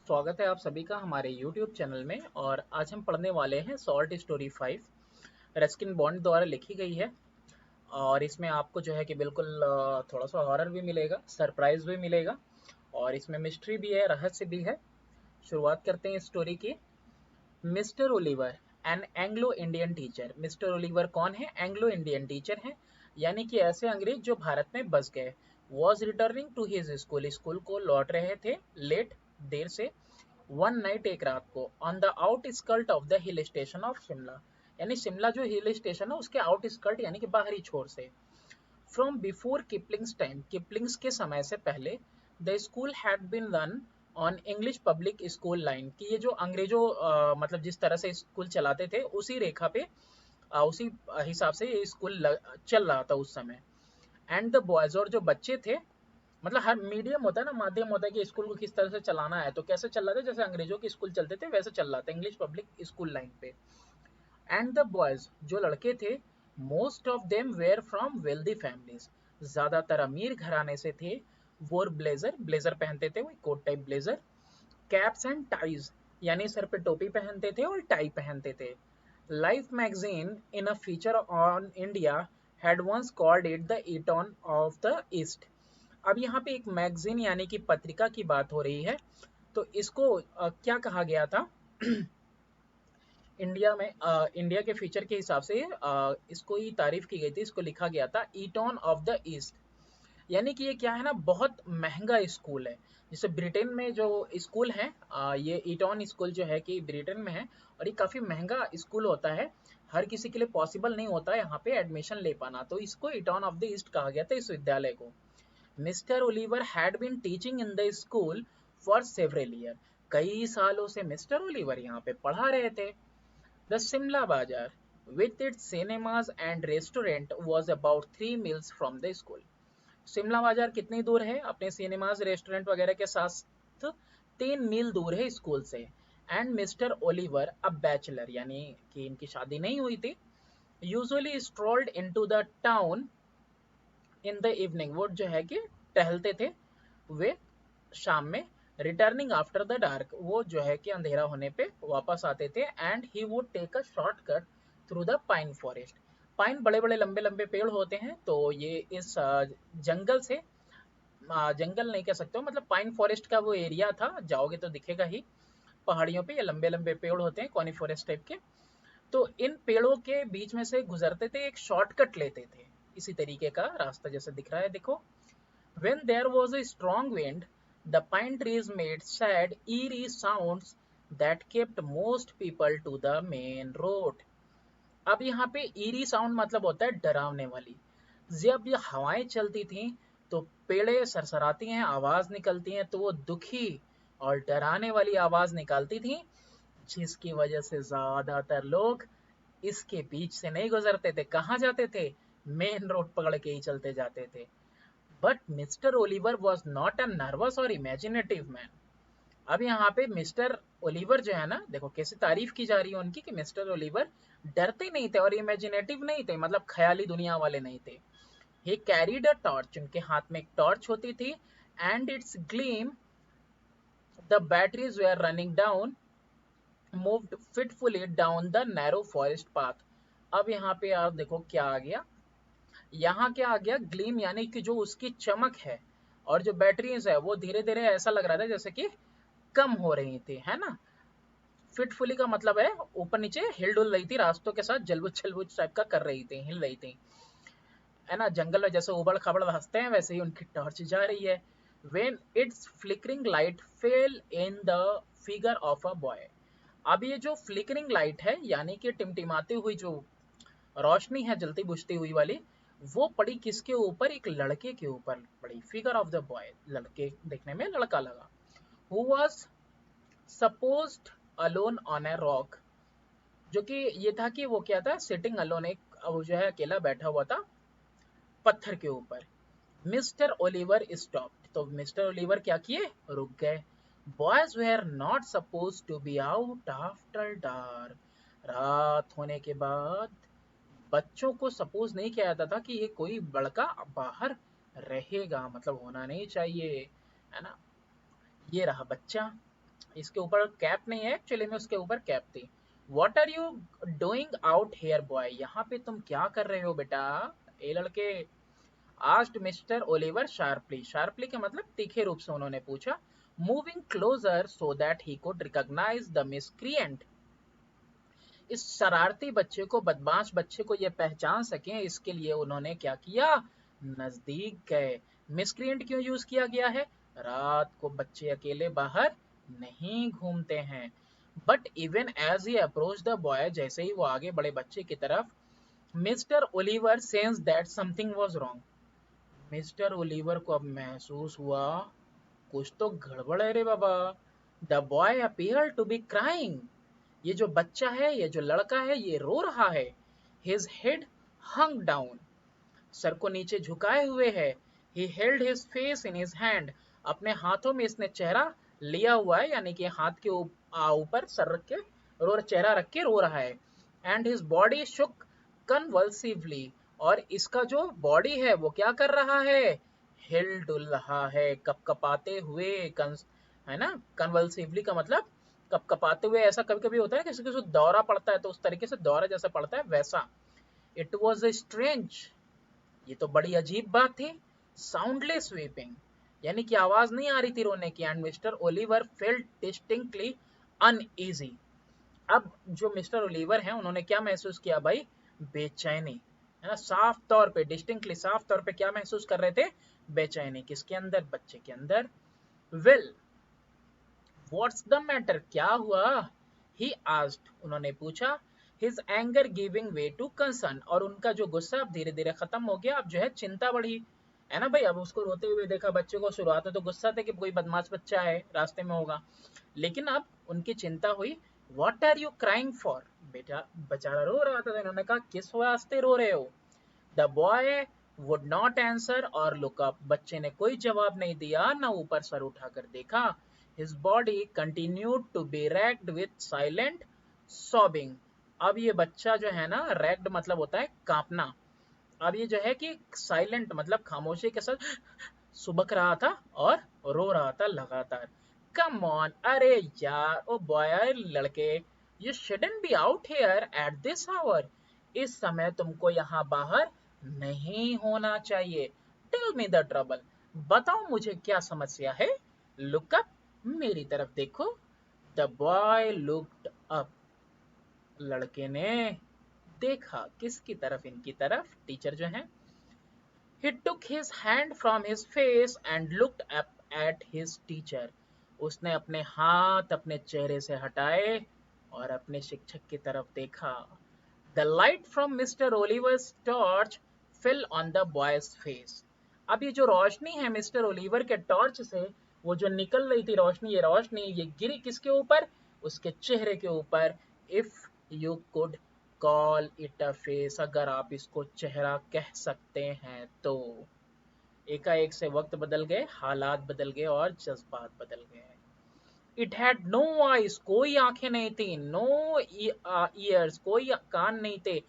स्वागत है आप सभी का हमारे YouTube चैनल में। और आज हम पढ़ने वाले हैं सॉल्ट स्टोरी 5 रस्किन बॉन्ड द्वारा लिखी गई है। और इसमें आपको जो है कि बिल्कुल थोड़ा सा हॉरर भी मिलेगा, सरप्राइज भी मिलेगा और इसमें मिस्ट्री भी है, रहस्य भी है। शुरुआत करते हैं स्टोरी की। Mister Oliver an Anglo Indian teacher. Mister Oliver कौन है? एंग्लो इंडियन टीचर हैं, यानी कि ऐसे अंग्रेज जो भारत में बस गए। Was returning to his school, school को लौट रहे थे लेट, देर से। वन नाइट, एक रात को, on the outskirt of the hill station of Shimla, यानी शिमला जो हिल स्टेशन है उसके आउटस्कर्ट यानी कि बाहरी छोर से। From before Kipling's time, Kipling's के समय से पहले। The school had been run on English public school line, कि ये जो अंग्रेजों मतलब जिस तरह से स्कूल चलाते थे उसी रेखा पे उसी हिसाब से ये स्कूल चल रहा था उस समय। एंड द बॉयज, और जो बच्चे थे, मतलब हर मीडियम होता है ना, माध्यम होता है कि स्कूल को किस तरह से चलाना है, तो कैसे चल रहा था, जैसे अंग्रेजों के स्कूल चलते थे वैसे चल रहा था इंग्लिश पब्लिक स्कूल लाइन पे। एंड द बॉयज, जो लड़के थे, most of them were from wealthy families, ज्यादातर अमीर घराने से थे। वोर ब्लेजर, ब्लेजर पहनते थे, वही coat type blazer. Caps and ties, यानी सर पे टोपी पहनते थे और टाई पहनते थे। Life magazine in a feature on India had once called it the Eton of the East. अब यहाँ पे एक मैगजीन यानी कि पत्रिका की बात हो रही है, तो इसको क्या कहा गया था इंडिया में, इंडिया के फीचर के हिसाब से इसको ही तारीफ की गई थी, इसको लिखा गया था ईटॉन ऑफ द ईस्ट। यानी कि ये क्या है ना, बहुत महंगा स्कूल है। जैसे ब्रिटेन में जो स्कूल है, ये ईटॉन स्कूल जो है कि ब्रिटेन में है, और ये काफ़ी महंगा स्कूल होता है। हर किसी के लिए पॉसिबल नहीं होता है यहाँ पे एडमिशन ले पाना, तो इसको ईटॉन ऑफ द ईस्ट कहा गया था इस विद्यालय को। Mister Oliver had been teaching in the school for several year, कई सालों से मिस्टर ओलिवर यहाँ पे पढ़ा रहे थे। द शिमला बाजार with its cinemas and restaurant was about 3 miles from the school. Shimla बाजार कितनी दूर है अपने सिनेमाज रेस्टोरेंट वगैरह के साथ? 3 मील दूर है स्कूल से। एंड मिस्टर ओलिवर अब बैचलर, यानी कि इनकी शादी नहीं हुई थी, usually strolled into the town in the evening, वो जो है कि टहलते थे वे शाम में। रिटर्निंग आफ्टर द डार्क, वो जो है कि अंधेरा होने पे वापस आते थे। And he would take a shortcut through the pine forest. Pine बड़े बड़े लंबे लंबे पेड़ होते हैं, तो ये इस जंगल से, जंगल नहीं कह सकते हो, मतलब पाइन फॉरेस्ट का वो एरिया था, जाओगे तो दिखेगा ही। पहाड़ियों पे ये लंबे लंबे पेड़ होते हैं कॉनी फॉरेस्ट टाइप के, तो इन पेड़ों के बीच में से गुजरते थे, एक शॉर्टकट लेते थे, इसी तरीके का रास्ता जैसे दिख रहा है देखो। When there was a strong wind, the pine trees made sad, eerie sounds that kept most people to the main road. अब यहाँ पे ईरी साउंड मतलब होता है डरावने वाली। जब ये हवाएं चलती थी तो पेड़े सरसराती हैं, आवाज निकलती हैं, तो वो दुखी और डराने वाली आवाज निकालती थी, जिसकी वजह से ज्यादातर लोग इसके बीच से नहीं गुजरते थे। कहाँ जाते थे? मेन रोड पकड़ के ही चलते जाते थे। But mister Oliver was not a nervous और इमेजिनेटिव मैन। अब यहाँ पे मिस्टर ओलिवर जो है ना, देखो कैसे तारीफ की जा रही है उनकी, कि मिस्टर ओलिवर डरते नहीं थे और इमेजिनेटिव नहीं थे, मतलब ख्याली दुनिया वाले नहीं थे। ही कैरीड अ टॉर्च, उनके हाथ में एक टॉर्च होती थी। And its gleam the batteries were running down moved fitfully down the narrow forest path. अब यहाँ पे आप देखो क्या आ गया, यहाँ क्या आ गया, ग्लीम यानी कि जो उसकी चमक है, और जो बैटरीज है वो धीरे धीरे ऐसा लग रहा था जैसे कि कम हो रही थी, है ना। फिटफुली का मतलब है ऊपर नीचे हिल डुल रही थी, रास्तों के साथ जलबुज छलबुज टाइप का कर रही थी, हिल रही थी, है ना। जंगल में जैसे उबड़ खाबड़ रास्ते हैं वैसे ही उनकी टॉर्च जा रही है। When it's flickering light fail in the figure of a boy. अब ये जो फ्लिकरिंग लाइट है यानी कि टिमटिमाती हुई जो रोशनी है, जलती बुझती हुई वाली, वो पड़ी किसके ऊपर? एक लड़के के ऊपर पड़ी। फिगर ऑफ द बॉय, लड़के देखने में लड़का लगा। Who was supposed alone on a rock, जो कि ये था कि वो क्या था, सिटिंग अलोन, एक वो जो है अकेला बैठा हुआ था पत्थर के ऊपर। मिस्टर ओलिवर स्टॉप्ड, तो मिस्टर ओलिवर क्या किए? रुक गए। Boys were not suppose to be out after dark, रात होने के बाद बच्चों को सपोज नहीं किया जाता था कि ये कोई लड़का बाहर रहेगा, मतलब होना नहीं चाहिए, है ना। ये रहा बच्चा, इसके ऊपर कैप नहीं है, एक्चुअली में उसके ऊपर कैप थी। What are you doing out here boy, यहाँ पे तुम क्या कर रहे हो बेटा, ए लड़के। Asked mister Oliver sharply, sharply का मतलब तीखे रूप से उन्होंने पूछा। Moving closer so that he could recognise the miscreant, इस शरारती बच्चे को, बदमाश बच्चे को ये पहचान सके, इसके लिए उन्होंने क्या किया, नजदीक गए। मिसक्रिएंट क्यों यूज किया गया है, रात को बच्चे अकेले बाहर नहीं घूमते हैं। But even as he approach the boy, जैसे ही वो आगे बढ़े बच्चे की तरफ, mister Oliver sense that something was wrong, mister Oliver को अब महसूस हुआ कुछ तो गड़बड़ है रे बाबा। The boy appear to be crying, ये जो बच्चा है, ये जो लड़का है, ये रो रहा है। हिज हेड हंग डाउन, सर को नीचे झुकाए हुए है। He held his face in his hand, अपने हाथों में इसने चेहरा लिया हुआ है, यानी कि हाथ के ऊपर सर रख के चेहरा रख के रो रहा है। एंड हिज बॉडी शुक कन्वल्सिवली, और इसका जो बॉडी है वो क्या कर रहा है, हिल डुल रहा है, कपकपाते हुए, है ना। कन्वल्सिवली का मतलब कपकपाते हुए, ऐसा कभी कभी होता है किसी किसी दौरा पड़ता है तो उस तरीके से दौरा जैसा पड़ता है वैसा। इट वॉज ए स्ट्रेंज, ये तो बड़ी अजीब बात थी। साउंडलेस वीपिंग, यानी कि आवाज नहीं आ रही थी रोने की। And mister Oliver felt distinctly uneasy, अब जो मिस्टर ओलिवर हैं उन्होंने क्या महसूस किया भाई, बेचैनी, है ना। साफ तौर पे, डिस्टिंक्टली साफ तौर पे क्या महसूस कर रहे थे, बेचैनी, किसके अंदर, बच्चे के अंदर। वेल व्हाट्स द मैटर, क्या हुआ, ही आस्क्ड, उन्होंने पूछा। His anger giving way to concern, और उनका जो गुस्सा अब धीरे धीरे खत्म हो गया, अब जो है चिंता बढ़ी, है ना भाई। अब उसको रोते हुए देखा बच्चे को, शुरुआत में तो गुस्सा था कि कोई बदमाश बच्चा है रास्ते में होगा, लेकिन अब उनकी चिंता हुई। What are you crying for, बेटा बेचारा रो रहा था, तो इन्होंने कहा किस वास्ते रो रहे हो। The boy would not answer और लुक अप, बच्चे ने कोई जवाब नहीं दिया, ना ऊपर सर उठाकर देखा। His body continued to be racked with silent sobbing, अब ये बच्चा जो है ना, रैक्ड मतलब होता है कांपना, अब ये जो है कि साइलेंट मतलब खामोशी के साथ सुबक रहा था और रो रहा था लगातार। कम ऑन, अरे यार, ओ बॉय, लड़के, you shouldn't be out here at this hour, इस समय तुमको यहाँ बाहर नहीं होना चाहिए। टेल मी द ट्रबल, बताओ मुझे क्या समस्या है। लुक अप, मेरी तरफ देखो। द बॉय लुक्ड अप, लड़के ने देखा, किसकी तरफ, इनकी तरफ, टीचर जो है। He took his hand from his face and looked up at his teacher. उसने अपने हाथ अपने चेहरे से हटाए और अपने शिक्षक की तरफ देखा। The light from Mr. Oliver's torch fell on the boy's face. अब ये जो रोशनी है मिस्टर ओलिवर के टॉर्च से, वो जो निकल रही थी रोशनी, ये रोशनी ये गिरी किसके ऊपर, उसके चेहरे के ऊपर। If you could call it a face, अगर आप इसको चेहरा कह सकते हैं तो। एकाएक से वक्त बदल गए, हालात बदल गए और जज्बात बदल गए। इट हैड नो आईज, कोई आंखें नहीं थी, नो ईयर्स, कोई कान नहीं थे,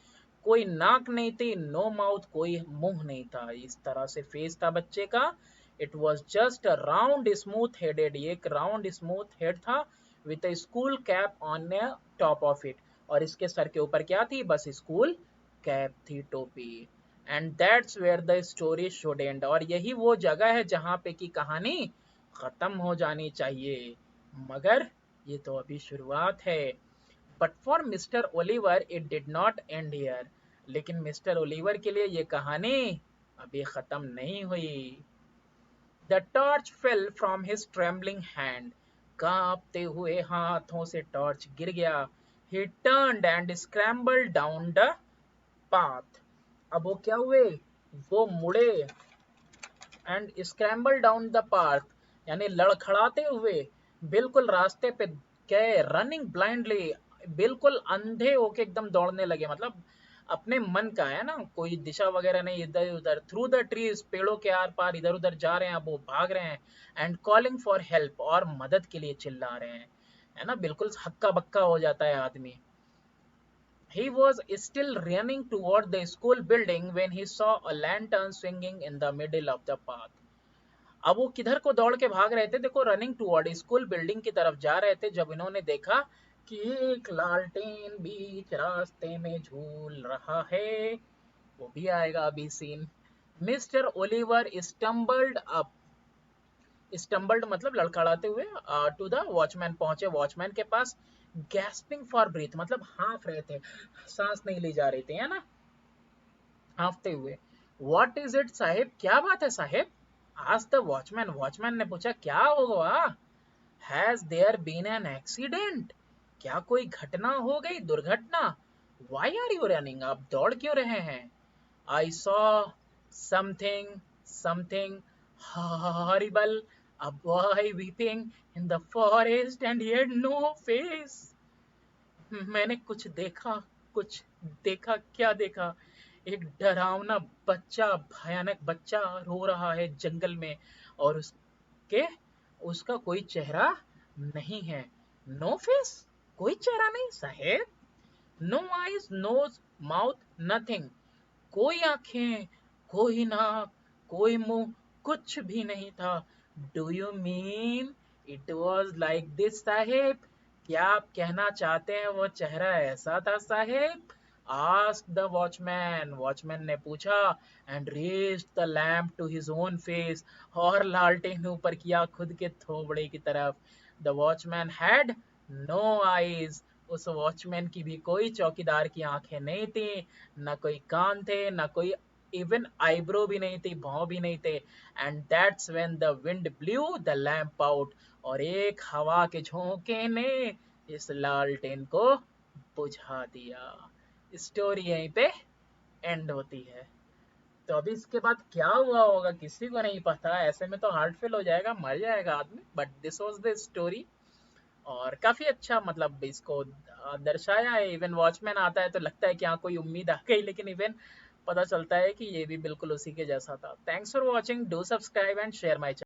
कोई नाक नहीं थी, नो माउथ, कोई मुंह नहीं था, इस तरह से फेस था बच्चे का। It was just a round smooth headed, एक राउंड स्मूथ हेड था with a school cap on top of it, और इसके सर के ऊपर क्या थी, बस स्कूल कैप थी, टोपी। And that's where the story should end, और यही वो जगह है जहां पे की कहानी खत्म हो जानी चाहिए, मगर ये तो अभी शुरुआत है। But for mister Oliver it did not and here, लेकिन मिस्टर ओलिवर के लिए ये कहानी अभी खत्म नहीं हुई। The torch fell from his trembling hand, कांपते हुए हाथों से टॉर्च गिर गया। ही turned and scrambled down the path, अब वो क्या हुए, वो मुड़े and scramble down the path, यानी लड़खड़ाते हुए बिल्कुल रास्ते पे गए। रनिंग ब्लाइंडली, बिल्कुल अंधे होके एकदम दौड़ने लगे, मतलब अपने मन का, है ना, कोई दिशा वगैरह नहीं, इधर उधर, थ्रू द ट्रीज, पेड़ों के आर पार इधर उधर जा रहे हैं, अब वो भाग रहे हैं। एंड कॉलिंग फॉर हेल्प, और मदद के लिए चिल्ला रहे हैं, है ना, बिल्कुल हक्का बक्का हो जाता है आदमी। He was still running toward the school building when he saw a lantern swinging in the middle of the path. अब वो किधर को दौड़ के भाग रहे थे, देखो, रनिंग टुवर्ड स्कूल बिल्डिंग की तरफ जा रहे थे, जब इन्होंने देखा कि एक लालटेन बीच रास्ते में झूल रहा है। वो भी आएगा अभी scene. Mister Oliver stumbled up, stumbled मतलब लड़खड़ाते हुए, टू द वॉचमैन पहुंचे वॉचमैन के पास। गैस्पिंग फॉर ब्रीथ मतलब हाँफ रहे थे, सांस नहीं ली जा रही थी, है ना, हाँफते हुए। व्हाट इज इट साहिब, क्या बात है साहिब? आज द वॉचमैन, वॉचमैन ने पूछा, क्या होगा? Has there been an accident, क्या कोई घटना हो गई, दुर्घटना? व्हाई आर यू रनिंग, आप दौड़ क्यों रहे हैं? I saw something, something horrible, a boy weeping in the forest and he had no face. मैंने कुछ देखा, कुछ देखा, क्या देखा? एक डरावना बच्चा, भयानक बच्चा रो रहा है जंगल में, और उसके उसका कोई चेहरा नहीं है। नो फेस, कोई चेहरा नहीं साहेब। No eyes, nose, mouth, nothing, कोई आंखें, कोई नाक, कोई मुंह, कुछ भी नहीं था। Do you mean it was like this साहेब, क्या आप कहना चाहते हैं वो चेहरा ऐसा था साहेब? आस्क द वॉचमैन, वॉचमैन ने पूछा। And raised the lamp to his own face, और लालटेन ऊपर किया खुद के थोबड़े की तरफ। The watchman had no eyes, उस वॉचमैन की भी कोई चौकीदार की आंखें नहीं थी, ना कोई कान थे, ना कोई इवन आईब्रो भी नहीं थी, भौं भी नहीं थे। And that's when the wind blue the lamp out, और एक हवा के झोंके ने इस लालटेन को बुझा दिया। स्टोरी यहीं पे एंड होती है। तो अभी इसके बाद क्या हुआ होगा किसी को नहीं पता, ऐसे में तो हार्ट फेल हो जाएगा, मर जाएगा आदमी, but this was the story. और काफी अच्छा मतलब इसको दर्शाया है। इवन वॉचमैन आता है तो लगता है कि हाँ कोई उम्मीद आ गई, लेकिन इवन पता चलता है कि ये भी बिल्कुल उसी के जैसा था। Thanks for watching, do subscribe and share my channel.